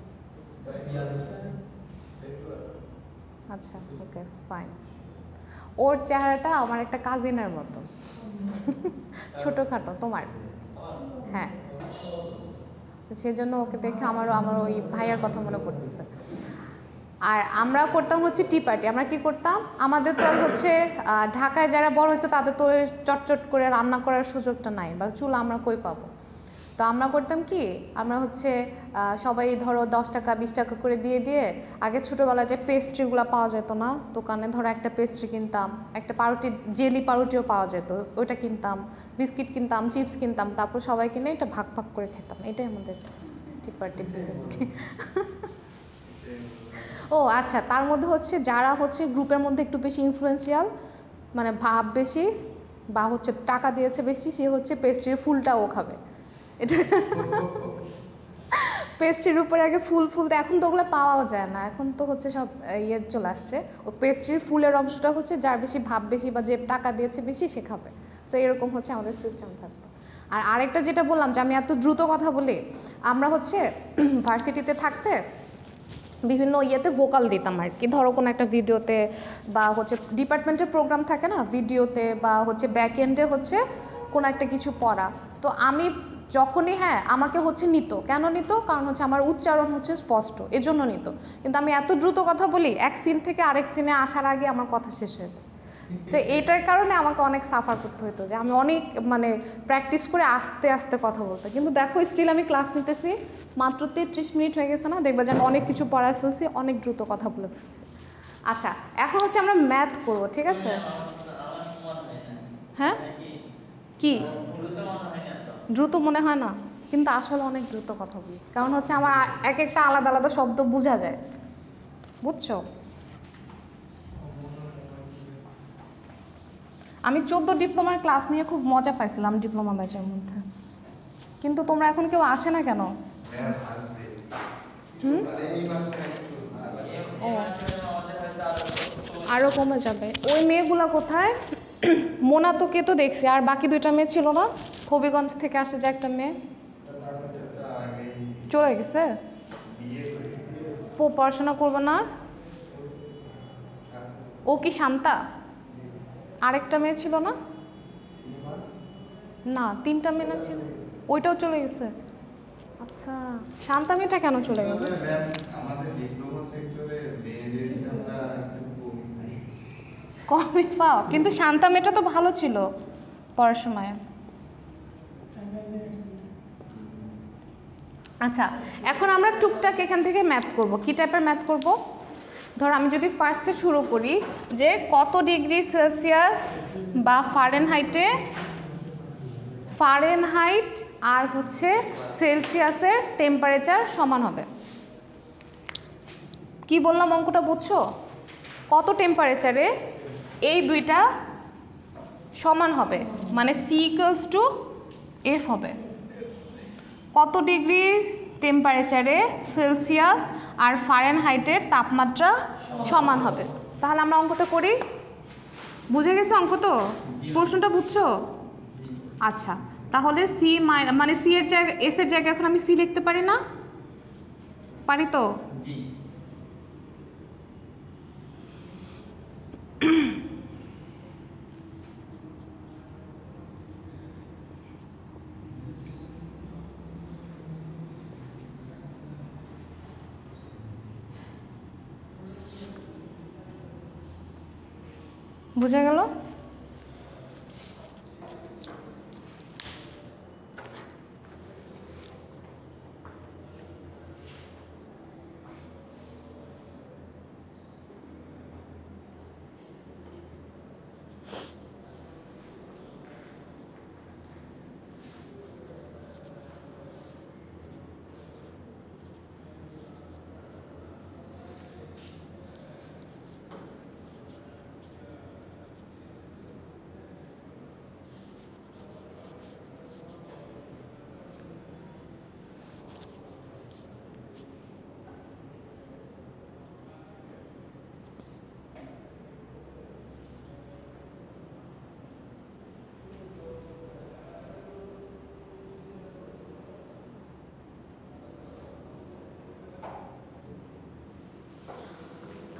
আচ্ছা ওকে ফাইন। ওর চেহারাটা আমার একটা কাজিনের মতো, ছোটোখাটো। তোমার? হ্যাঁ, তো সেজন্য ওকে দেখে আমার ওই ভাইয়ার কথা মনে পড়তেছে। আর আমরা করতাম হচ্ছে টি পার্টি। আমরা কি করতাম, আমাদের তো হচ্ছে ঢাকায় যারা বড় হচ্ছে তাদের তো চটচট করে রান্না করার সুযোগটা নাই, বা চুলা আমরা কই পাবো। তো আমরা করতাম কি, আমরা হচ্ছে সবাই ধরো 10 টাকা 20 টাকা করে দিয়ে দিয়ে, আগে ছোটোবেলায় যে পেস্ট্রিগুলো পাওয়া যেত না দোকানে, ধরো একটা পেস্ট্রি কিনতাম, একটা পাউরুটি, জেলি পাউরুটিও পাওয়া যেত, ওইটা কিনতাম, বিস্কিট কিনতাম, চিপস কিনতাম, তারপর সবাই কিনে এটা ভাগ ভাগ করে খেতাম। এটাই আমাদের টি পার্টি। ও আচ্ছা, তার মধ্যে হচ্ছে যারা হচ্ছে গ্রুপের মধ্যে একটু বেশি ইনফ্লুয়েন্সিয়াল, মানে ভাব বেশি বা হচ্ছে টাকা দিয়েছে বেশি, সে হচ্ছে পেস্ট্রির ফুলটাও খাবে। এটা পেস্ট্রির উপরে আগে ফুল ফুল, এখন তো ওগুলো পাওয়াও যায় না, এখন তো হচ্ছে সব ইয়ে চলে আসছে। ও পেস্ট্রির ফুলের অংশটা হচ্ছে যার বেশি ভাব বেশি বা যে টাকা দিয়েছে বেশি সে খাবে। তো এরকম হচ্ছে আমাদের সিস্টেম থাকতো। আর আরেকটা যেটা বললাম যে আমি এত দ্রুত কথা বলি, আমরা হচ্ছে ভার্সিটিতে থাকতে বিভিন্ন ইয়েতে ভোকাল দিতাম আর কি। ধরো কোনো একটা ভিডিওতে বা হচ্ছে ডিপার্টমেন্টের প্রোগ্রাম থাকে না, ভিডিওতে বা হচ্ছে ব্যাক এন্ডে হচ্ছে কোনো একটা কিছু পড়া, তো আমি যখনই আমাকে হচ্ছে নিত। কেন নিত? কারণ হচ্ছে আমার উচ্চারণ হচ্ছে স্পষ্ট, এজন্য নিত। কিন্তু আমি এত দ্রুত কথা বলি, এক সিন থেকে আরেক সিনে আসার আগে আমার কথা শেষ হয়ে যায়। তো এটার কারণে আমাকে অনেক সাফার করতে হতো, যে আমি অনেক মানে প্র্যাকটিস করে আস্তে আস্তে কথা বলতে। কিন্তু দেখো স্টিল আমি ক্লাস নিতেছি, মাত্র 33 মিনিট হয়ে গেছে না, দেখবে যে আমি অনেক কিছু পড়ায় ফেলছি, অনেক দ্রুত কথা বলে ফেলছি। আচ্ছা, এখন হচ্ছে আমরা ম্যাথ করবো, ঠিক আছে? হ্যাঁ, কি দ্রুত মনে হয় না? কিন্তু আসলে অনেক দ্রুত কথা বলি, কারণ হচ্ছে আমার এক একটা আলাদা আলাদা শব্দ বোঝা যায়, বুঝছো? আমি 14 ডিপ্লোমার ক্লাস নিয়ে খুব মজা পাইছিলাম ডিপ্লোমা ব্যাচের মধ্যে, কিন্তু তোমরা এখন কেউ আসে না কেন? ও আরও কমে যাবে। ওই মেয়েগুলা কোথায়? মোনা তোকে তো দেখছি, আর বাকি 2টা মেয়ে ছিল না? হবিগঞ্জ থেকে আসে যে একটা মেয়ে, চলে গেছে। পড়াশোনা করবে না? ও কি শান্তা? আরেকটা মেয়ে ছিল না? না, 3টা মেয়ে না ছিল, ওইটাও চলে গেছে। আচ্ছা, শান্তা মেয়েটা কেন চলে গেল? আমাদের ডিপ্লোমা সেক্টরে মেয়েদের আমরা কমই পাও, কিন্তু শান্তা মেয়েটা তো ভালো ছিল পড়ার সময়। আচ্ছা, এখন আমরা টুকটাক এখান থেকে ম্যাথ করব। কি টাইপের ম্যাথ করব? ধর আমি যদি ফার্স্টে শুরু করি যে কত ডিগ্রি সেলসিয়াস বা ফারেনহাইট আর হচ্ছে সেলসিয়াসের টেম্পারেচার সমান হবে। কি বললাম অঙ্কটা বুঝছো? কত টেম্পারেচারে এই দুইটা সমান হবে, মানে C = F হবে। কত ডিগ্রি টেম্পারেচারে সেলসিয়াস আর ফারেনহাইটের তাপমাত্রা সমান হবে। তাহলে আমরা অঙ্কটা করি। বুঝে গেছে অঙ্ক? তো প্রশ্নটা বুঝছো? আচ্ছা, তাহলে সি মানে সি এর জায়গায় এফ এর জায়গায় এখন আমি সি লিখতে পারি না? পারি তো? বুঝে গেল?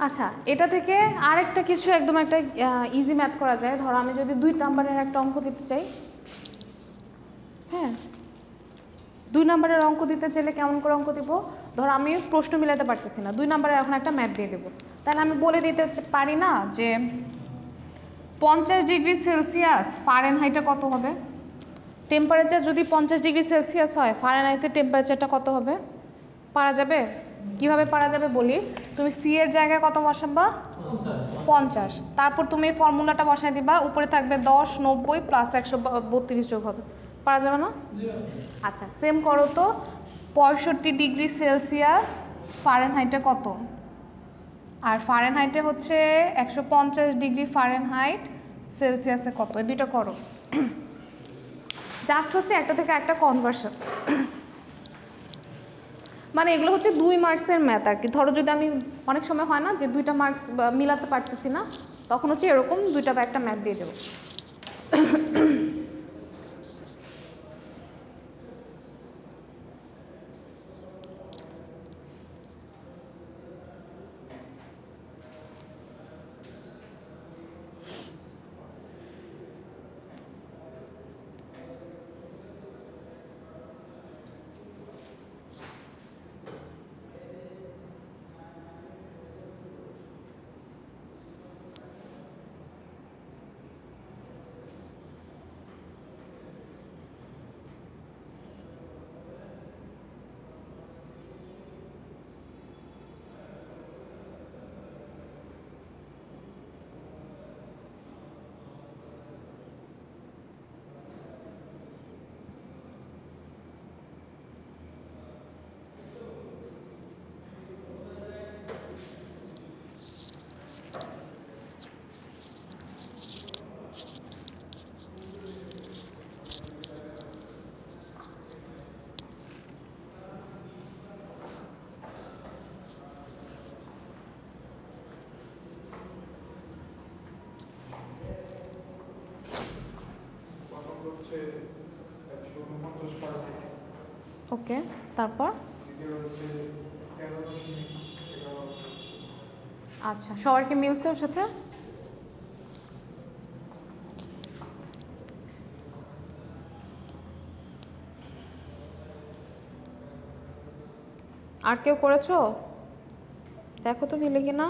আচ্ছা, এটা থেকে আরেকটা কিছু একদম একটা ইজি ম্যাথ করা যায়। ধরো আমি যদি 2 নাম্বারের একটা অঙ্ক দিতে চাই, হ্যাঁ 2 নাম্বারের অঙ্ক দিতে চাইলে কেমন করে অঙ্ক দিব? ধরো আমি প্রশ্ন মিলাতে পারতেছি না, 2 নাম্বারের এখন একটা ম্যাথ দিয়ে দেবো। তাহলে আমি বলে দিতে পারি না যে 50 ডিগ্রি সেলসিয়াস ফারেনহাইটে কত হবে? টেম্পারেচার যদি 50 ডিগ্রি সেলসিয়াস হয়, ফারেনহাইটের টেম্পারেচারটা কত হবে? পারা যাবে? কিভাবে পারা যাবে বলি। তুমি সি এর জায়গায় কত বসাবা? 50। তারপর তুমি এই ফর্মুলাটা বসাই দিবা, উপরে থাকবে 10, 90 প্লাস 132 যোগ হবে। পারা যাবে না? আচ্ছা, সেম করো তো 65 ডিগ্রি সেলসিয়াস ফারেনহাইটে কত? আর ফারেনহাইটে হচ্ছে 150 ডিগ্রি ফারেনহাইট, সেলসিয়াসে কত? এই দুইটা করো। জাস্ট হচ্ছে একটা থেকে একটা কনভার্সন, মানে এগুলো হচ্ছে 2 মার্কসের ম্যাথ আর কি। ধরো যদি আমি অনেক সময় হয় না যে 2টা মার্কস মিলাতে পারতেছি না, তখন হচ্ছে এরকম 2টা বা একটা ম্যাথ দিয়ে দেবো। ওকে, তারপর আচ্ছা সবার কি মিলছে ওর সাথে? আর কেউ করেছো? দেখো তো মিলে কিনা।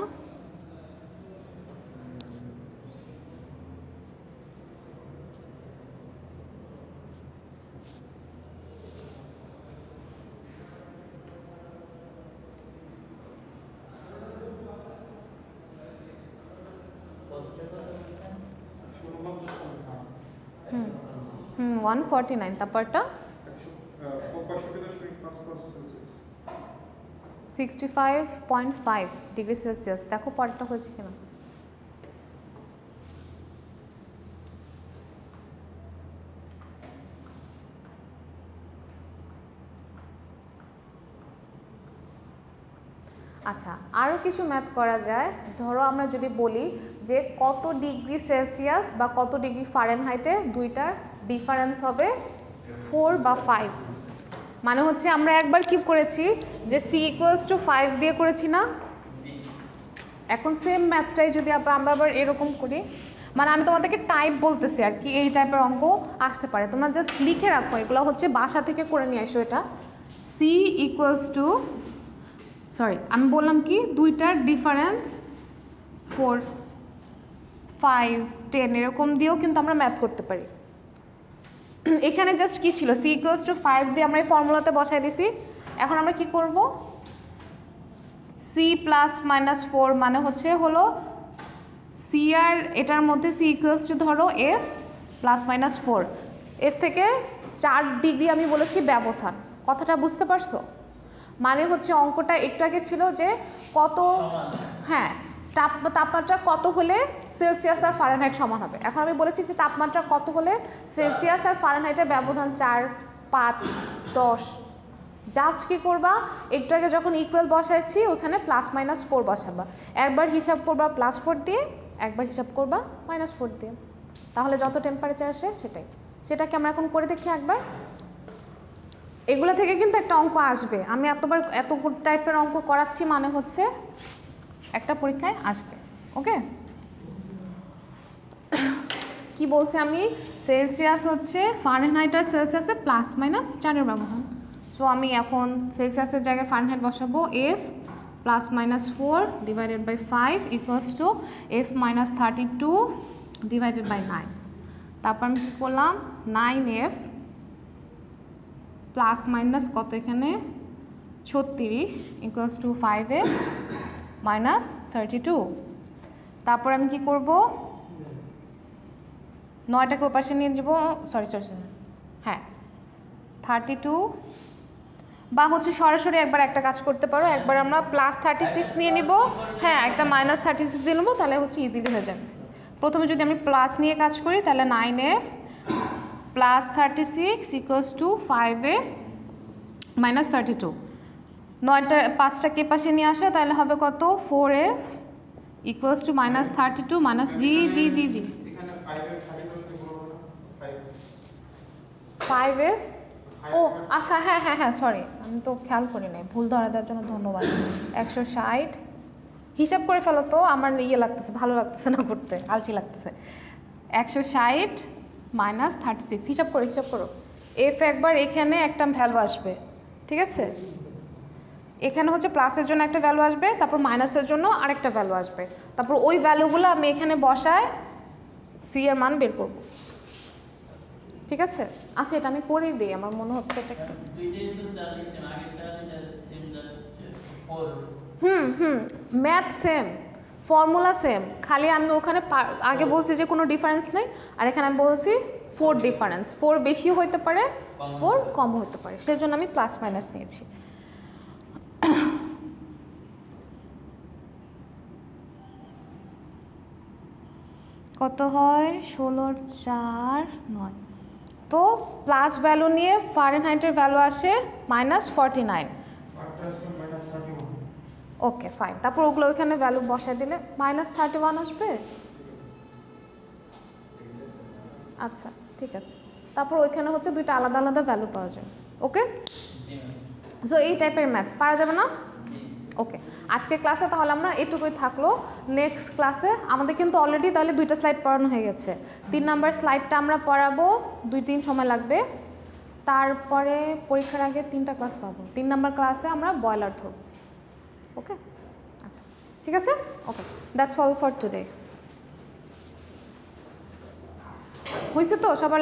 হুম হুম 149, তারপরটা 65.5 ডিগ্রি সেলসিয়াস। দেখো পরেরটা হয়েছে কিনা। আচ্ছা, আরও কিছু ম্যাথ করা যায়। ধরো আমরা যদি বলি যে কত ডিগ্রি সেলসিয়াস বা কত ডিগ্রি ফারেনহাইটে দুইটার ডিফারেন্স হবে 4 বা 5, মানে হচ্ছে আমরা একবার কি করেছি যে c = 5 দিয়ে করেছি না? এখন সেম ম্যাথটাই যদি আমরা আবার এরকম করি, মানে আমি তোমাদেরকে টাইপ বলতেছি আর কি, এই টাইপের অঙ্ক আসতে পারে, তোমরা জাস্ট লিখে রাখো, এগুলো হচ্ছে বাসা থেকে করে নিয়ে এসো। এটা c = সরি আমি বললাম কি দুইটার ডিফারেন্স 4, 5, 10 এরকম দিয়েও কিন্তু আমরা ম্যাথ করতে পারি। এখানে জাস্ট কি ছিল, c = 5 দিয়ে আমরা এই ফর্মুলাতে বসাই দিছি। এখন আমরা কি করব, c ± 4 মানে হলো c আর এটার মধ্যে c = ধরো f ± 4, f থেকে 4 ডিগ্রি আমি বলেছি ব্যবধান, কথাটা বুঝতে পারছো? মানে হচ্ছে অঙ্কটা একটু আগে ছিল যে কত, হ্যাঁ তাপমাত্রা কত হলে সেলসিয়াস আর ফারেনহাইট সমান হবে। এখন আমি বলেছি যে তাপমাত্রা কত হলে সেলসিয়াস আর ফারেনহাইটের ব্যবধান 4, 5, 10। জাস্ট কি করবা, একটু আগে যখন ইকুয়াল বসাইছি ওখানে ± 4 বসাবা, একবার হিসাব করবা +4 দিয়ে, একবার হিসাব করবা -4 দিয়ে, তাহলে যত টেম্পারেচার আসে সেটাকে আমরা এখন করে দেখি একবার। এগুলো থেকে কিন্তু একটা অঙ্ক আসবে, আমি এত টাইপের অঙ্ক করাচ্ছি মানে হচ্ছে একটা পরীক্ষায় আসবে। ওকে, কি বলছি আমি, সেলসিয়াস হচ্ছে ফারেনহাইট আর সেলসিয়াসে ±4 এর ব্যবধান। সো আমি এখন সেলসিয়াসের জায়গায় ফারেনহাইট বসাবো, f ±4 / 5 = f - 32 / 9। তারপর আমি কী করলাম, 9f প্লাস কত এখানে 36 = 5f - 32। তারপর আমি কি করব, 9টাকে ওপাশে নিয়ে যাব, সরি হ্যাঁ 32, বা হচ্ছে সরাসরি একবার একটা কাজ করতে পারো, একবার আমরা +36 নিয়ে নিব, হ্যাঁ একটা -36 দিয়ে নেবো, তাহলে হচ্ছে ইজিলি হয়ে যাবে। প্রথমে যদি আমি প্লাস নিয়ে কাজ করি তাহলে 9f +36 = 5f - 32। 5টাকে পাশে নিয়ে আসো, তাহলে হবে কত, 4f = -32 জি 5f, ও আচ্ছা হ্যাঁ সরি আমি তো খেয়াল করি নাই, ভুল ধরা দেওয়ার জন্য ধন্যবাদ। 160 হিসাব করে ফেলো তো, আমার লাগতেছে, ভালো লাগতেছে না করতে, আলচি লাগতেছে। 160 - 36 হিসাব করো, এফ একবার এখানে একটা ভ্যালু আসবে, ঠিক আছে, এখানে হচ্ছে প্লাসের জন্য একটা ভ্যালু আসবে, তারপর মাইনাসের জন্য আরেকটা ভ্যালু আসবে, তারপর ওই ভ্যালুগুলো আমি এখানে বসায় সি এর মান বের করব, ঠিক আছে। আচ্ছা এটা আমি করেই দিই, আমার মনে হচ্ছে এটা একটু ম্যাথ সেম, ফর্মুলা সেম, খালি আমি ওখানে আগে বলছি যে কোনো ডিফারেন্স নেই, আর এখানে আমি বলছি 4 ডিফারেন্স, 4 বেশিও হতে পারে 4 কম হতে পারে, সেজন্য আমি প্লাস মাইনাস নিয়েছি। কত হয়, 16 × 4 = 9। তো প্লাস ভ্যালু নিয়ে ফারেনহাইটের ভ্যালু আসে -49। ওকে ফাইন, তারপর ওগুলো ওইখানে ভ্যালু বসাই দিলে -31 আসবে। আচ্ছা ঠিক আছে, তারপর ওইখানে হচ্ছে দুইটা আলাদা আলাদা ভ্যালু পাওয়া যায়। ওকে, সো এই টাইপের ম্যাথস পারা যাবে না। ওকে, আজকের ক্লাসে তাহলে আমরা এটুকুই থাকলো। নেক্সট ক্লাসে আমাদের কিন্তু অলরেডি তাহলে 2টা স্লাইড পড়ানো হয়ে গেছে, 3 নাম্বার স্লাইডটা আমরা পড়াবো, 2-3 সময় লাগবে, তারপরে পরীক্ষার আগে 3টা ক্লাস পাবো। 3 নাম্বার ক্লাসে আমরা বয়লার ধরব। ওকে, আচ্ছা ঠিক আছে। ওকে, দ্যাটস অল ফর টুডে। হয়েছে তো সবার?